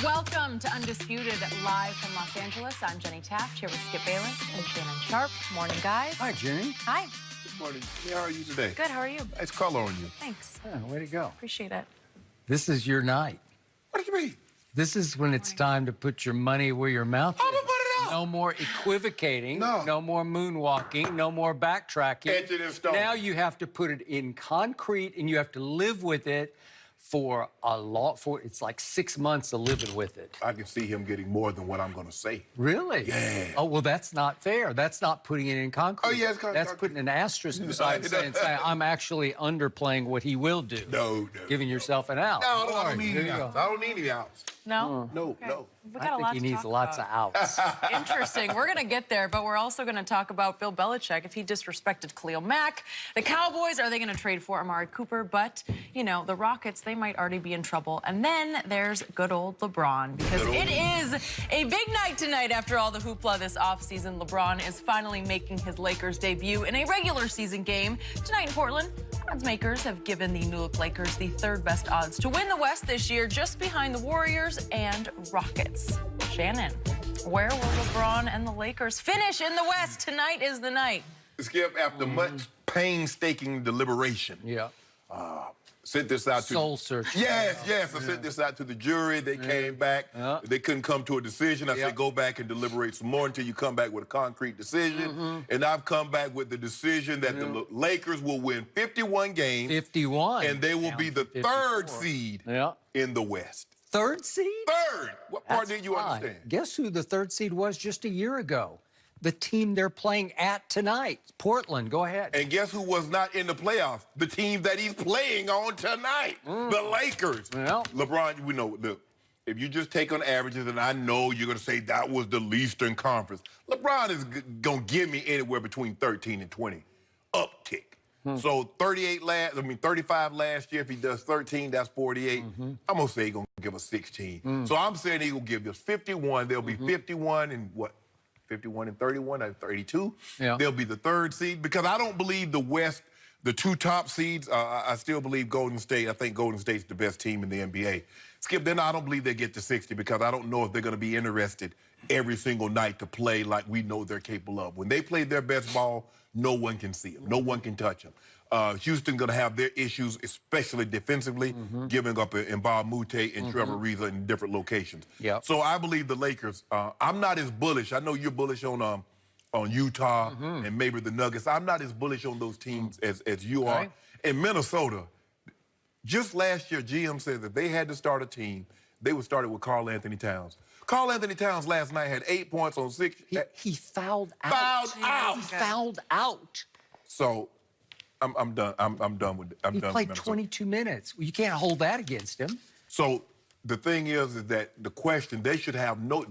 Welcome to Undisputed, live from Los Angeles. I'm Jenny Taft, here with Skip Bayless and Shannon Sharp. Morning, guys. Hi, Jenny. Hi. Good morning. How are you today? Good, how are you? Nice color on you. Thanks. Yeah, way to go. Appreciate it. This is your night. What do you mean? This is when it's time to put your money where your mouth I'm is. gonna put it out. No more equivocating. No. more moonwalking. No more backtracking. Etched in stone. Now you have to put it in concrete, and you have to live with it for it's like 6 months of living with it. I can see him getting more than what I'm going to say. Really? Yeah. Oh, well, that's not fair. That's not putting it in concrete. Oh, yeah, it's That's concrete. putting an asterisk beside it saying, I'm actually underplaying what he will do. No. Giving yourself an out. No, I All don't right, need there any you go. outs. I don't need any outs. No? No. We I got a think lot he to needs talk lots about. of outs. Interesting. We're going to get there, but we're also going to talk about Bill Belichick. If he disrespected Khalil Mack, the Cowboys, are they going to trade for Amari Cooper? But, you know, the Rockets, they might already be in trouble. And then there's good old LeBron, because it is a big night tonight after all the hoopla this offseason. LeBron is finally making his Lakers debut in a regular season game tonight in Portland. Odds makers have given the New Look Lakers the third best odds to win the West this year, just behind the Warriors and Rockets. Shannon, where will LeBron and the Lakers finish in the West? Tonight is the night. Skip, after much painstaking deliberation, Yeah. sent this out to... Soul searching. Yes. I sent this out to the jury. They came back. They couldn't come to a decision. I said, go back and deliberate some more until you come back with a concrete decision. And I've come back with the decision that the Lakers will win 51 games. 51. And they will be the 54. third seed in the West. Third seed? Third! What part That's did you fine. understand? Guess who the third seed was just a year ago? The team they're playing at tonight, Portland. Go ahead. And guess who was not in the playoffs? The team that he's playing on tonight, the Lakers. Well. LeBron, we know, look, if you just take on averages, and I know you're going to say that was the Eastern Conference, LeBron is going to give me anywhere between 13 and 20 uptick. So 35 last year. If he does 13, that's 48. I'm going to say he's going to give us 16. So I'm saying he's going to give us 51. There'll be 51 and what? 51 and 31, 32. Yeah. They'll be the third seed, because I don't believe the West, the two top seeds, I still believe Golden State. I think Golden State's the best team in the NBA. Skip, then I don't believe they get to 60, because I don't know if they're going to be interested every single night to play like we know they're capable of. When they play their best ball, no one can see them. No one can touch them. Houston going to have their issues, especially defensively, giving up Mbah Moute and Trevor Ariza in different locations. Yep. So I believe the Lakers, I'm not as bullish. I know you're bullish on Utah and maybe the Nuggets. I'm not as bullish on those teams as you are. In Minnesota, just last year, GM said that they had to start a team. They would start it with Karl Anthony Towns. Karl Anthony Towns last night had 8 points on 6. He fouled out. Fouled out. He fouled out. So I'm done. I'm done with. He done played with Minnesota. 22 minutes. You can't hold that against him. So the thing is that the question, they should have no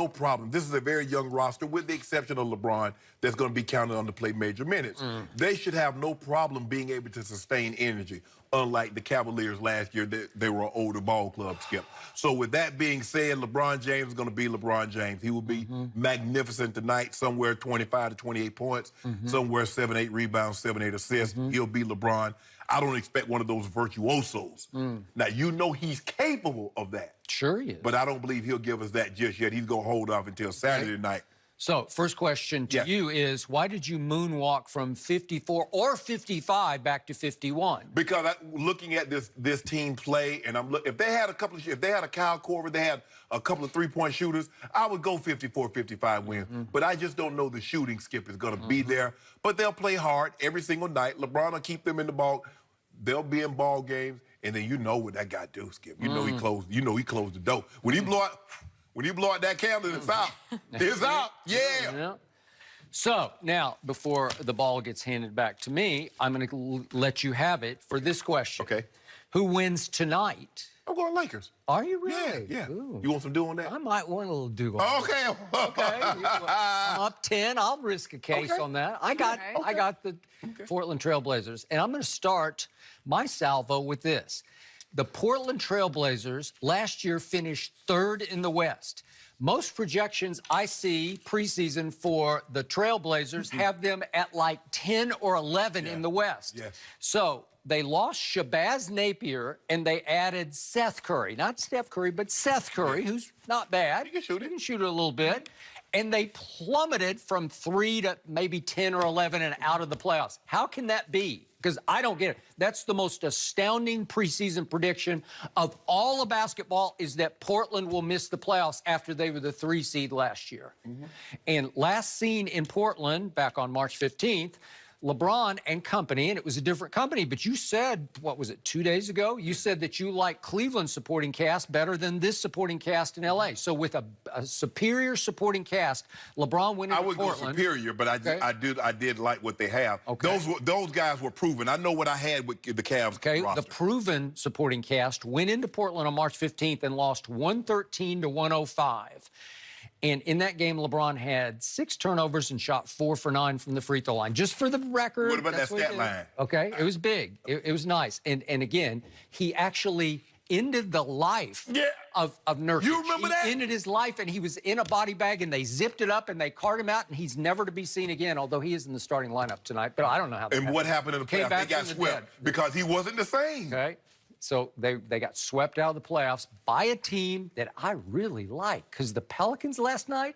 problem. This is a very young roster, with the exception of LeBron, that's going to be counted on to play major minutes. They should have no problem being able to sustain energy, unlike the Cavaliers last year. They were an older ball club, Skip. So with that being said, LeBron James is going to be LeBron James. He will be magnificent tonight, somewhere 25 to 28 points, somewhere 7-8 rebounds, 7-8 assists. He'll be LeBron. I don't expect one of those virtuosos. Now, you know he's capable of that. Sure he is. But I don't believe he'll give us that just yet. He's going to hold off until Saturday night. So, first question to you is, why did you moonwalk from 54 or 55 back to 51? Because looking at this team play, and if they had a Kyle Korver, they had a couple of three-point shooters, I would go 54, 55 win. But I just don't know the shooting, Skip, is going to be there. But they'll play hard every single night. LeBron will keep them in the ball. They'll be in ball games, and then you know what that guy do, Skip. You know he closed. You know he closed the door. When he blow out that candle, it's out. It's out. Yeah. So, now, before the ball gets handed back to me, I'm going to let you have it for this question. Okay. Who wins tonight? I'm going Lakers. Are you really? Yeah. Ooh. You want some dew on that? I might want a little do on Okay. Okay. I'm up 10. I'll risk a case on that. I got the Portland Trailblazers. And I'm going to start my salvo with this. The Portland Trailblazers last year finished third in the West. Most projections I see preseason for the Trailblazers have them at like 10 or 11 in the West. Yes. So they lost Shabazz Napier, and they added Seth Curry. Not Steph Curry, but Seth Curry, who's not bad. He can shoot it. He can shoot it a little bit. And they plummeted from 3 to maybe 10 or 11 and out of the playoffs. How can that be? Because I don't get it. That's the most astounding preseason prediction of all of basketball, is that Portland will miss the playoffs after they were the 3 seed last year. And last seen in Portland, back on March 15th, LeBron and company, and it was a different company, but you said, what was it, 2 days ago? You said that you like Cleveland's supporting cast better than this supporting cast in L.A. So with a superior supporting cast, LeBron went into Portland. I wouldn't go superior, but I did like what they have. Okay. Those guys were proven. I know what I had with the Cavs roster. The proven supporting cast went into Portland on March 15th and lost 113 to 105. And in that game, LeBron had 6 turnovers and shot 4 for 9 from the free throw line. Just for the record. What about that stat line? Okay, it was big. It was nice. And again, he actually ended the life of Nurkic. You remember that? He ended his life, and he was in a body bag, and they zipped it up, and they carted him out, and he's never to be seen again, although he is in the starting lineup tonight. But I don't know how that happened. What happened in the playoffs? They got swept because he wasn't the same. Okay. So they got swept out of the playoffs by a team that I really like, because the Pelicans last night,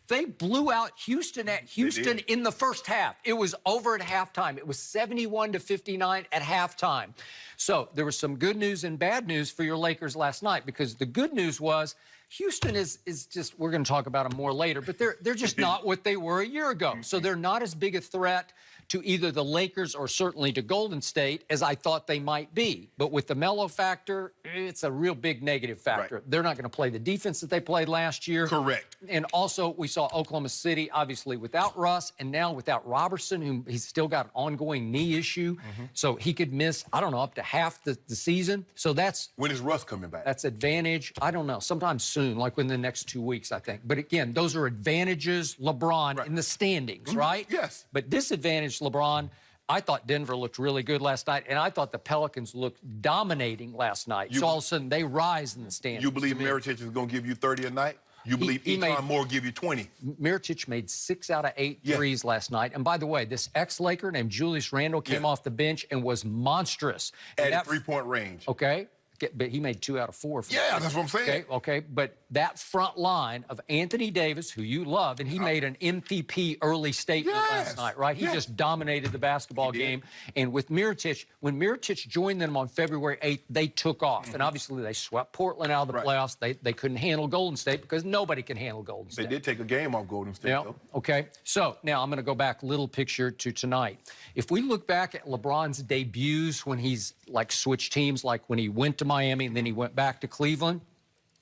they blew out Houston at Houston in the first half. It was over at halftime. It was 71 to 59 at halftime. So there was some good news and bad news for your Lakers last night, because the good news was Houston is just, we're going to talk about them more later, but they're just not what they were a year ago. So they're not as big a threat to either the Lakers or certainly to Golden State as I thought they might be. But with the Melo factor, it's a real big negative factor. Right. They're not going to play the defense that they played last year. Correct. And also, we saw Oklahoma City, obviously, without Russ, and now without Robertson, who he's still got an ongoing knee issue. So he could miss, I don't know, up to half the season. So that's... When is Russ coming back? That's advantage. I don't know. Sometime soon, like within the next 2 weeks, I think. But again, those are advantages, LeBron, in the standings, right? Yes. But disadvantage, LeBron. I thought Denver looked really good last night, and I thought the Pelicans looked dominating last night. So all of a sudden, they rise in the standings. You believe Mirotic is going to give you 30 a night? You believe Eton Moore give you 20? Mirotic made 6 out of 8 threes last night. And by the way, this ex-Laker named Julius Randle came off the bench and was monstrous. At 3-point range. Okay. But he made 2 out of 4. Yeah, that's what I'm saying. Okay. But that front line of Anthony Davis, who you love, and he made an MVP early statement last night, right? He just dominated the basketball game. And with Mirotic, when Mirotic joined them on February 8th, they took off. And obviously, they swept Portland out of the playoffs. They couldn't handle Golden State because nobody can handle Golden State. They did take a game off Golden State, though. Okay. So now I'm going to go back little picture to tonight. If we look back at LeBron's debuts when he's like switched teams, like when he went to Miami and then he went back to Cleveland,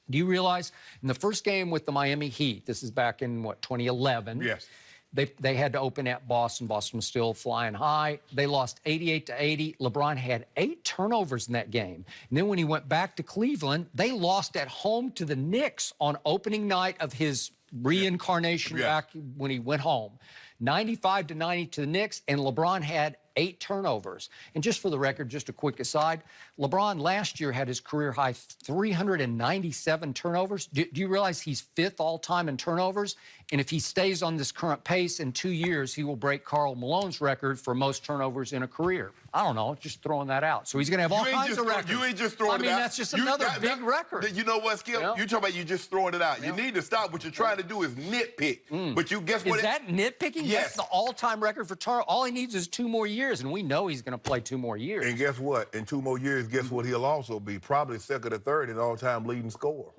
do you realize in the first game with the Miami Heat, this is back in, 2011? Yes. They had to open at Boston. Boston was still flying high. They lost 88 to 80. LeBron had 8 turnovers in that game. And then when he went back to Cleveland, they lost at home to the Knicks on opening night of his reincarnation back when he went home. 95 to 90 to the Knicks, and LeBron had 8 turnovers. And just for the record, just a quick aside, LeBron last year had his career high 397 turnovers. Do you realize he's 5th all-time in turnovers? And if he stays on this current pace in 2 years, he will break Karl Malone's record for most turnovers in a career. I don't know, just throwing that out. So he's going to have all kinds of records. You ain't just throwing it out. I mean, that's just another big record. You know what, Skip? You talking about you just throwing it out. You need to stop. What you're trying to do is nitpick. But you guess what? Is that nitpicking? Yes. That's the all-time record for turnovers. All he needs is 2 more years, and we know he's going to play 2 more years. And guess what? In 2 more years, guess what he'll also be? Probably 2nd or 3rd in all-time leading scorer.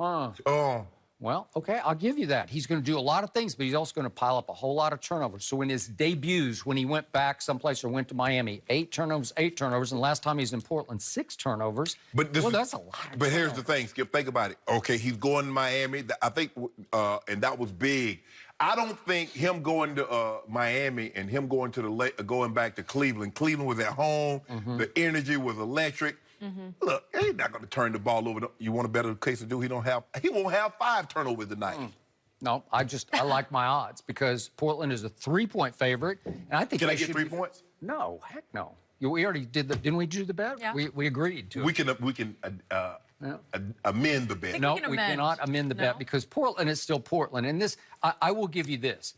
Well, okay, I'll give you that. He's going to do a lot of things, but he's also going to pile up a whole lot of turnovers. So in his debuts, when he went back someplace or went to Miami, 8 turnovers, and last time he was in Portland, 6 turnovers. But that's a lot of But here's the thing, Skip, think about it. Okay, he's going to Miami. I think, and that was big. I don't think him going to Miami and him going to going back to Cleveland. Cleveland was at home. The energy was electric. Look, he's not going to turn the ball over. You want a better case to do? He won't have 5 turnovers tonight. No, I like my odds because Portland is a 3-point favorite, and I think Can I get 3 points? No, heck no. We already did didn't we do the bet? Yeah. We agreed to it. We can amend the bet. No, we cannot amend the bet because Portland is still Portland. And this, I will give you this.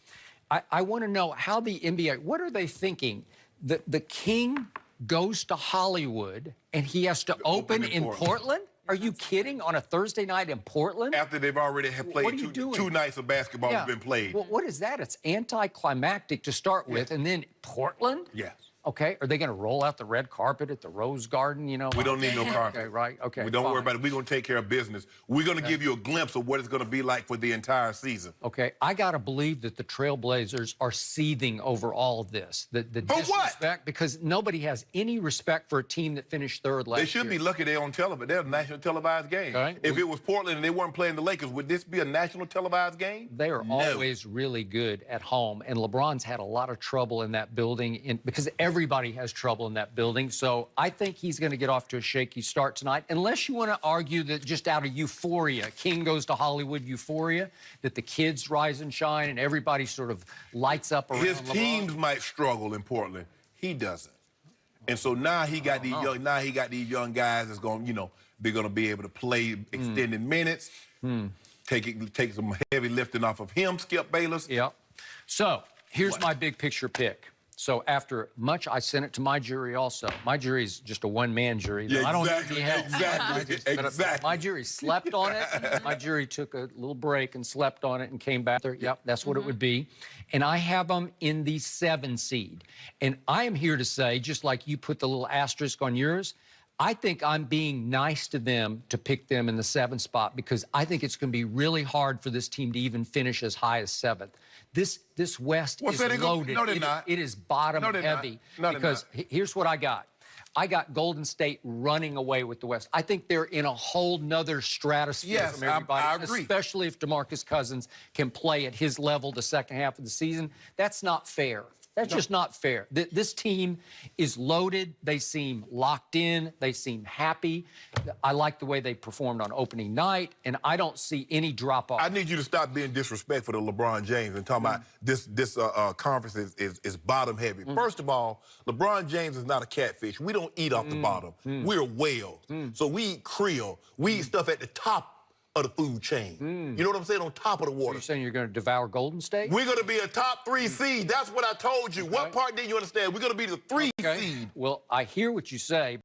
I want to know how the NBA, what are they thinking? The king goes to Hollywood, and he has to open in Portland? Are you kidding? On a Thursday night in Portland? After they've already played two nights of basketball have been played. Well, what is that? It's anticlimactic to start with, and then Portland? Yes. Okay, are they going to roll out the red carpet at the Rose Garden, you know? We don't need no carpet. Okay, right, okay. We don't worry about it. We're going to take care of business. We're going to give you a glimpse of what it's going to be like for the entire season. Okay, I got to believe that the Trailblazers are seething over all of this. The For disrespect, what? because nobody has any respect for a team that finished third last year. They should be lucky they're on television. They're a national televised game. Okay. If it was Portland and they weren't playing the Lakers, would this be a national televised game? They are always really good at home, and LeBron's had a lot of trouble in that building because everybody has trouble in that building. So I think he's going to get off to a shaky start tonight, unless you want to argue that just out of euphoria, King goes to Hollywood euphoria, that the kids rise and shine and everybody sort of lights up around His LeBron. teams might struggle in Portland. He doesn't. And so now he got these young guys that's going, they're going to be able to play extended minutes. Take some heavy lifting off of him, Skip Bayless. Yep. So here's my big picture pick. So after much, I sent it to my jury also. My jury is just a one-man jury. Yeah, I don't exactly, need help. exactly. My jury slept on it. My jury took a little break and slept on it and came back there. Yep, that's what it would be. And I have them in the 7 seed. And I am here to say, just like you put the little asterisk on yours, I think I'm being nice to them to pick them in the 7th spot, because I think it's going to be really hard for this team to even finish as high as 7th. This West is loaded. No, they're not. It is bottom heavy. Because here's what I got. I got Golden State running away with the West. I think they're in a whole nother stratosphere from everybody. I agree. Especially if DeMarcus Cousins can play at his level the second half of the season. That's not fair. That's just not fair. This team is loaded. They seem locked in. They seem happy. I like the way they performed on opening night, and I don't see any drop-off. I need you to stop being disrespectful to LeBron James and talking about this conference is bottom heavy. First of all, LeBron James is not a catfish. We don't eat off the bottom. We're whales. So we eat krill. We eat stuff at the top of the food chain. You know what I'm saying? On top of the water. You're saying you're going to devour Golden State? We're going to be a top 3 seed. That's what I told you. What part didn't you understand? We're going to be the 3 seed. Well, I hear what you say,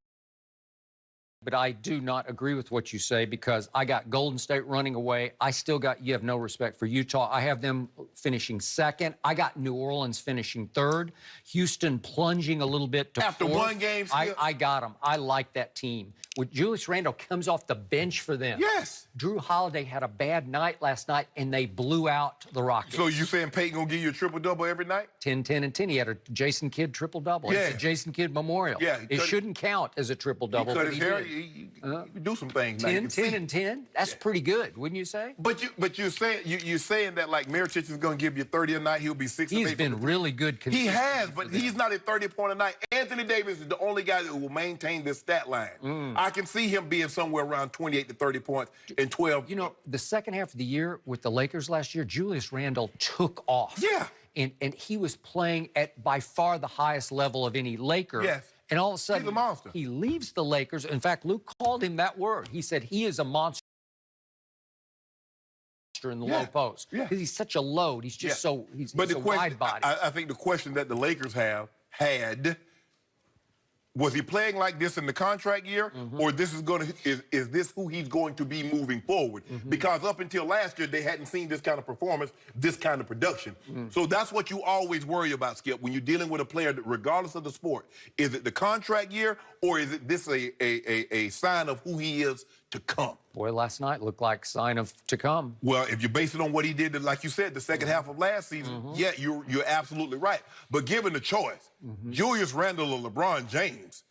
but I do not agree with what you say, because I got Golden State running away. I still got, you have no respect for Utah. I have them finishing 2nd. I got New Orleans finishing 3rd. Houston plunging a little bit to 4th. After one game, Skip? I got them. I like that team. With Julius Randle comes off the bench for them. Yes. Drew Holiday had a bad night last night, and they blew out the Rockets. So you saying Peyton going to give you a triple-double every night? 10, 10, and 10. He had a Jason Kidd triple-double. Yeah. It's a Jason Kidd memorial. Yeah, it shouldn't count as a triple-double. He cut but his he hair. did. You do some things. 10, 10, and 10? That's pretty good, wouldn't you say? But you're saying that like Mirotic is going to give you 30 a night. He'll be 6 He's been really good. He has, but he's not at 30 point a night. Anthony Davis is the only guy that will maintain this stat line. I can see him being somewhere around 28 to 30 points and 12. You know, the second half of the year with the Lakers last year, Julius Randle took off. Yeah. And he was playing at by far the highest level of any Laker. Yes. And all of a sudden, He's a monster. He leaves the Lakers. In fact, Luke called him that word. He said he is a monster in the low post. Yeah. Because he's such a load. He's just he's a wide body. I think the question that the Lakers had, was he playing like this in the contract year, or is this who he's going to be moving forward? Because up until last year, they hadn't seen this kind of performance, this kind of production. So that's what you always worry about, Skip, when you're dealing with a player, regardless of the sport. Is it the contract year, or is it this a sign of who he is to come? Boy, last night looked like a sign of to come. Well, if you base it on what he did, like you said, the second half of last season, yeah, you're absolutely right. But given the choice, Julius Randle or LeBron James,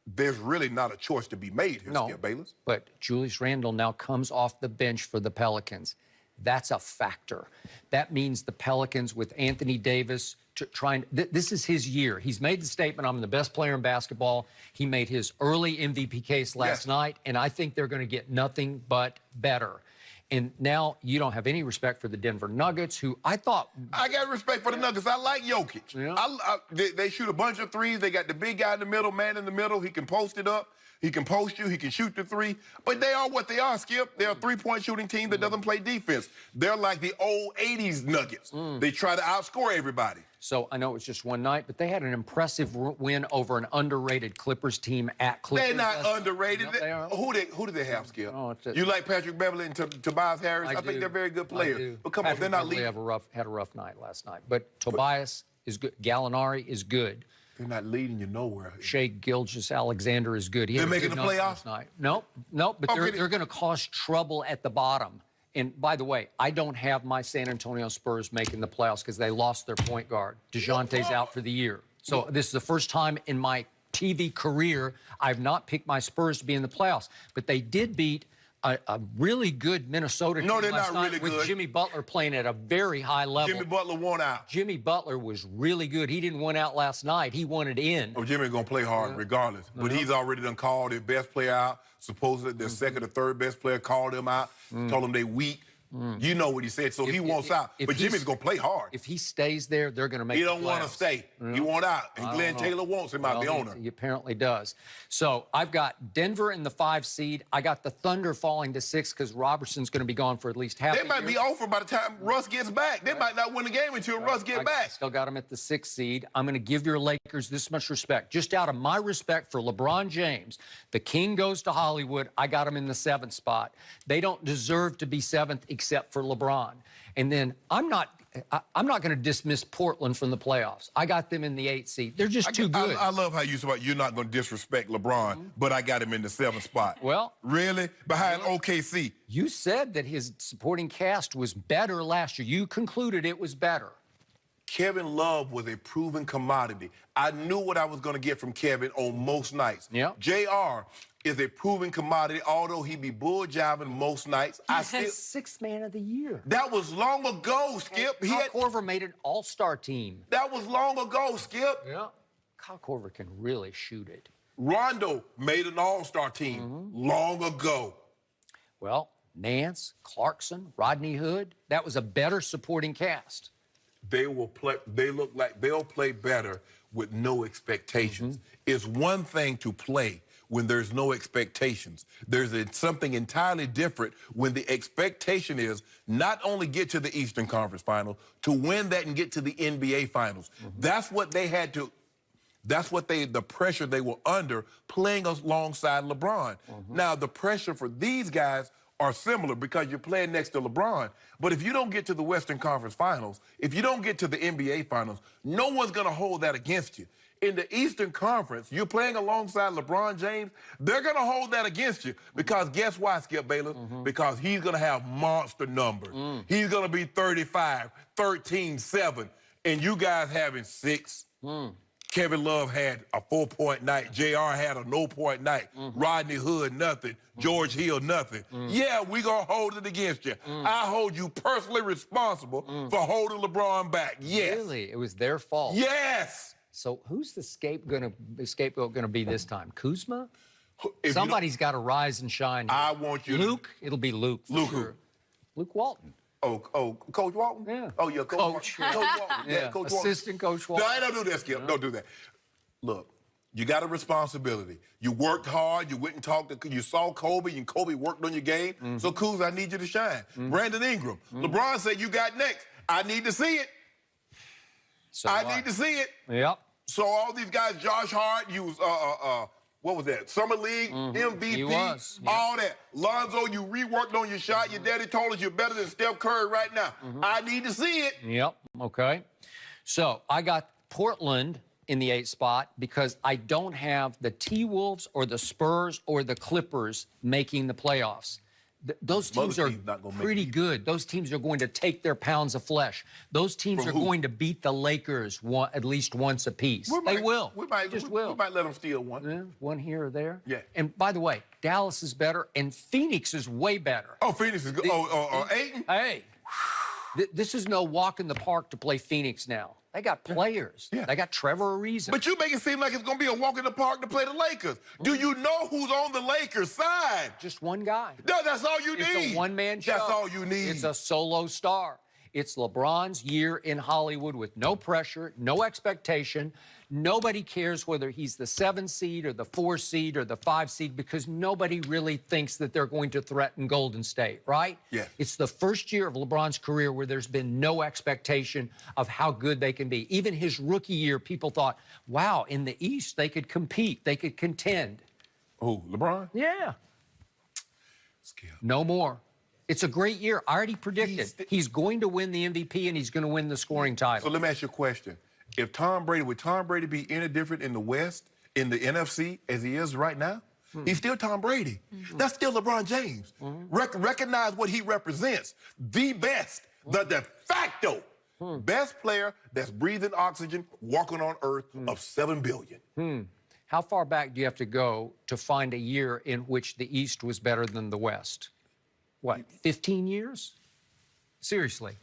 there's really not a choice to be made here, Skip Bayless. But Julius Randle now comes off the bench for the Pelicans. That's a factor. That means the Pelicans with Anthony Davis this is his year. He's made the statement, I'm the best player in basketball. He made his early MVP case last night, and I think they're going to get nothing but better. And now you don't have any respect for the Denver Nuggets, who I thought... I got respect for the Nuggets. I like Jokic. Yeah. They shoot a bunch of threes. They got the big guy in the middle, man in the middle. He can post it up. He can post you. He can shoot the three. But they are what they are, Skip. They're a three-point shooting team that doesn't play defense. They're like the old 80s Nuggets. They try to outscore everybody. So I know it was just one night, but they had an impressive win over an underrated Clippers team at Clippers. They're not underrated. No, they are. Who do they have, Skip? Oh, you like Patrick Beverly and Tobias Harris? I think they're very good players. But come on, they're not leading. Had a rough night last night. But Tobias is good. Gallinari is good. They're not leading you nowhere. Shea Gilgeous-Alexander is good. They're making the playoffs? Nope. But they're going to cause trouble at the bottom. And by the way, I don't have my San Antonio Spurs making the playoffs because they lost their point guard. DeJounte's out for the year. So this is the first time in my TV career I've not picked my Spurs to be in the playoffs. But they did beat a really good Minnesota team last night with Jimmy Butler playing at a very high level. Jimmy Butler won out. Jimmy Butler was really good. He didn't win out last night. He wanted in. Oh, Jimmy's going to play hard regardless. But he's already done called their best player out. Supposedly their second or third best player called him out, told him they weak. You know what he said, so he wants out. But Jimmy's going to play hard. If he stays there, they're going to make the playoffs. He don't want to stay. He want out. And Glenn Taylor wants him out, the owner. He apparently does. So I've got Denver in the 5 seed. I got the Thunder falling to 6 because Robertson's going to be gone for at least half the year. They might be over by the time Russ gets back. They might not win the game until Russ gets back. Still got him at the 6th seed. I'm going to give your Lakers this much respect. Just out of my respect for LeBron James, the king goes to Hollywood. I got him in the 7th spot. They don't deserve to be 7th except for LeBron. And then I'm not going to dismiss Portland from the playoffs. I got them in the 8th seed. They're just too good. I love how you said you're not going to disrespect LeBron, but I got him in the 7th spot. Well, really? Behind OKC. You said that his supporting cast was better last year. You concluded it was better. Kevin Love was a proven commodity. I knew what I was going to get from Kevin on most nights. Yeah. JR is a proven commodity, although he be bull-jiving most nights. He's the 6th man of the year. That was long ago, Skip. Kyle Korver made an all-star team. That was long ago, Skip. Yeah. Kyle Korver can really shoot it. Rondo made an all-star team long ago. Well, Nance, Clarkson, Rodney Hood, that was a better supporting cast. They will play. They look like they'll play better with no expectations. It's one thing to play when there's no expectations. There's something entirely different when the expectation is not only get to the Eastern Conference Final, to win that and get to the NBA Finals. That's what they had to. That's what the pressure they were under playing alongside LeBron. Now the pressure for these guys are similar because you're playing next to LeBron. But if you don't get to the Western Conference Finals, if you don't get to the NBA Finals, no one's going to hold that against you. In the Eastern Conference, you're playing alongside LeBron James, they're going to hold that against you because guess why, Skip Bayless? Because he's going to have monster numbers. He's going to be 35, 13, 7, and you guys having 6. Kevin Love had a 4-point night. JR had a no-point night. Rodney Hood, nothing. George Hill, nothing. Yeah, we going to hold it against you. I hold you personally responsible for holding LeBron back. Yes. Really? It was their fault? Yes. So who's the scapegoat going to be this time? Kuzma? If Somebody's got to rise and shine here. I want you Luke? It'll be Luke. Luke sure. Luke Walton. Oh, Coach Walton? Yeah. Oh, yeah, Coach Walton. Coach Walton. Yeah, Coach Assistant Coach Walton. No, I don't do that, Skip. Don't do that. Look, you got a responsibility. You worked hard. You went and talked to, you saw Kobe, and Kobe worked on your game. So, Kuz, I need you to shine. Brandon Ingram. LeBron said you got next. I need to see it. So I need to see it. Yep. So all these guys, Josh Hart, you was, what was that? Summer League, MVP, He was. all that. Lonzo, you reworked on your shot. Your daddy told us you're better than Steph Curry right now. I need to see it. Yep. Okay. So I got Portland in the 8th spot because I don't have the T-Wolves or the Spurs or the Clippers making the playoffs. Those teams are pretty good. Those teams are going to take their pounds of flesh. Those teams are going to beat the Lakers at least once apiece. They will. We might let them steal one. Yeah, one here or there. Yeah. And by the way, Dallas is better, and Phoenix is way better. Oh, Phoenix is good. Ayton? Hey, this is no walk in the park to play Phoenix now. They got players. Yeah. They got Trevor Ariza. But you make it seem like it's going to be a walk in the park to play the Lakers. Do you know who's on the Lakers side? Just one guy. No, that's all you need. It's a one-man show. That's all you need. It's a solo star. It's LeBron's year in Hollywood with no pressure, no expectation. Nobody cares whether he's the 7 seed or the 4 seed or the 5 seed because nobody really thinks that they're going to threaten Golden State, right? Yeah. It's the first year of LeBron's career where there's been no expectation of how good they can be. Even his rookie year, people thought, wow, in the East, they could compete, they could contend. Who, LeBron? Yeah. Skip. No more. It's a great year. I already predicted. He's going to win the MVP and he's going to win the scoring title. So let me ask you a question. If would Tom Brady be any different in the West, in the NFC, as he is right now? He's still Tom Brady. That's still LeBron James. Recognize what he represents. The best, the de facto best player that's breathing oxygen, walking on earth of 7 billion. How far back do you have to go to find a year in which the East was better than the West? What, 15 years? Seriously.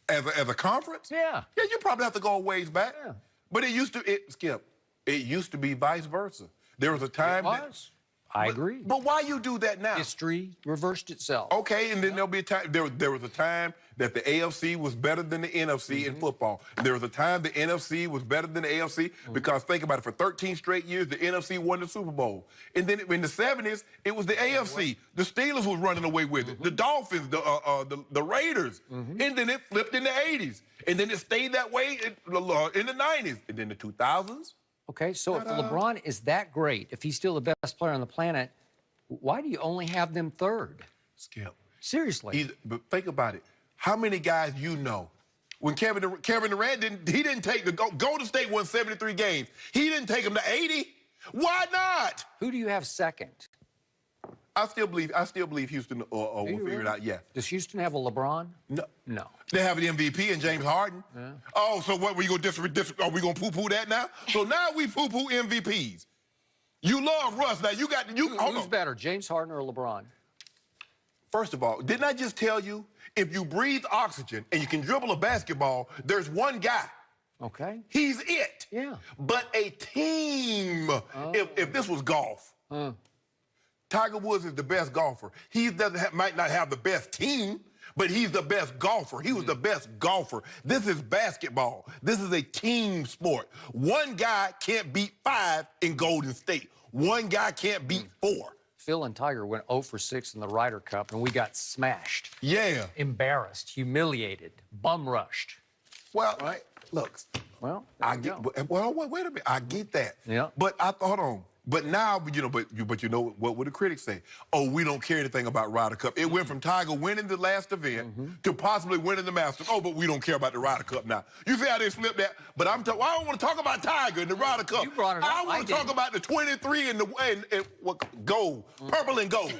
As a conference? Yeah. Yeah, you probably have to go a ways back. Yeah. But it used to, Skip, it used to be vice versa. There was a time I agree. But why you do that now? History reversed itself. Okay, and then there'll be a time, there was a time that the AFC was better than the NFC in football. There was a time the NFC was better than the AFC because think about it, for 13 straight years, the NFC won the Super Bowl. And then in the 70s, it was the AFC. The Steelers was running away with it. The Dolphins, the Raiders. And then it flipped in the 80s. And then it stayed that way in the 90s. And then the 2000s. Okay, so if LeBron is that great, if he's still the best player on the planet, why do you only have them third? Skip. Seriously. But think about it. How many guys you know? When Kevin Durant didn't take the Golden State won 73 games. He didn't take them to 80. Why not? Who do you have second? I still believe Houston will figure it out. Yeah. Does Houston have a LeBron? No. No. They have an MVP in James Harden. Yeah. Oh, so what? We gonna are we gonna poo-poo that now? So now we poo-poo MVPs. You love Russ. Now Who's better, James Harden or LeBron? First of all, didn't I just tell you if you breathe oxygen and you can dribble a basketball, there's one guy. Okay. He's it. Yeah. But a team. If this was golf. Tiger Woods is the best golfer. He might not have the best team, but he's the best golfer. He was the best golfer. This is basketball. This is a team sport. One guy can't beat 5 in Golden State. One guy can't beat 4. Phil and Tiger went 0 for 6 in the Ryder Cup, and we got smashed. Yeah. Embarrassed, humiliated, bum rushed. Well, right. Look. Well, wait a minute. I get that. Yeah. But hold on. But now, but you know what would the critics say? Oh, we don't care anything about Ryder Cup. It went from Tiger winning the last event to possibly winning the Masters. Oh, but we don't care about the Ryder Cup now. You see how they flipped that? But I don't want to talk about Tiger and the Ryder Cup. You brought it up. I want to talk about the 23 and what gold, purple and gold.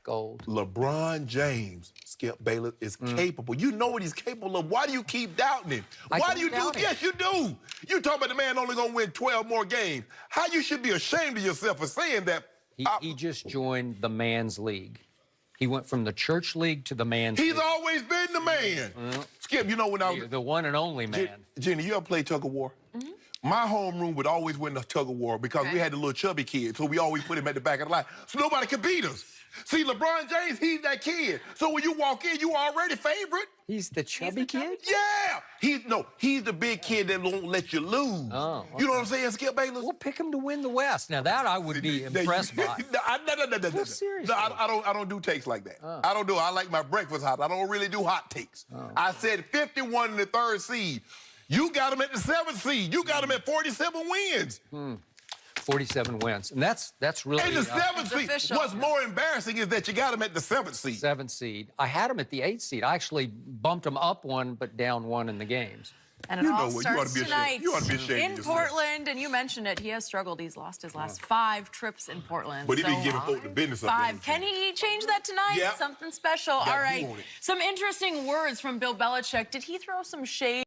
Gold. LeBron James, Skip Bayless, is capable. You know what he's capable of. Why do you keep doubting him? Why do you do? Yes, you do. You talk about the man only going to win 12 more games. How you should be ashamed of yourself for saying that. He just joined the man's league. He went from the church league to the man's league. He's always been the man. Skip, you know when I was... The one and only man. Jenny, you ever play tug of war? My homeroom would always win the tug of war because we had the little chubby kid, so we always put him at the back of the line. So nobody could beat us. See, LeBron James, he's that kid. So when you walk in, you already favorite. He's the chubby kid? Yeah. He's the big kid that won't let you lose. Oh, okay. You know what I'm saying, Skip Bayless? We'll pick him to win the West. Now, that I would be impressed by. No, seriously. No, I don't do takes like that. I don't do it. I like my breakfast hot. I don't really do hot takes. I said 51 in the 3rd seed. You got him at the 7th seed. You got him at 47 wins. 47 wins. And that's really... And the 7th seed. What's more embarrassing is that you got him at the 7th seed. 7th seed. I had him at the 8th seed. I actually bumped him up 1, but down 1 in the games. And it all starts tonight you ought to be ashamed in Portland. And you mentioned it. He has struggled. He's lost his last 5 trips in Portland. But he been giving folk the business up. 5. Can he change that tonight? Yeah. Something special. All right. Some interesting words from Bill Belichick. Did he throw some shade?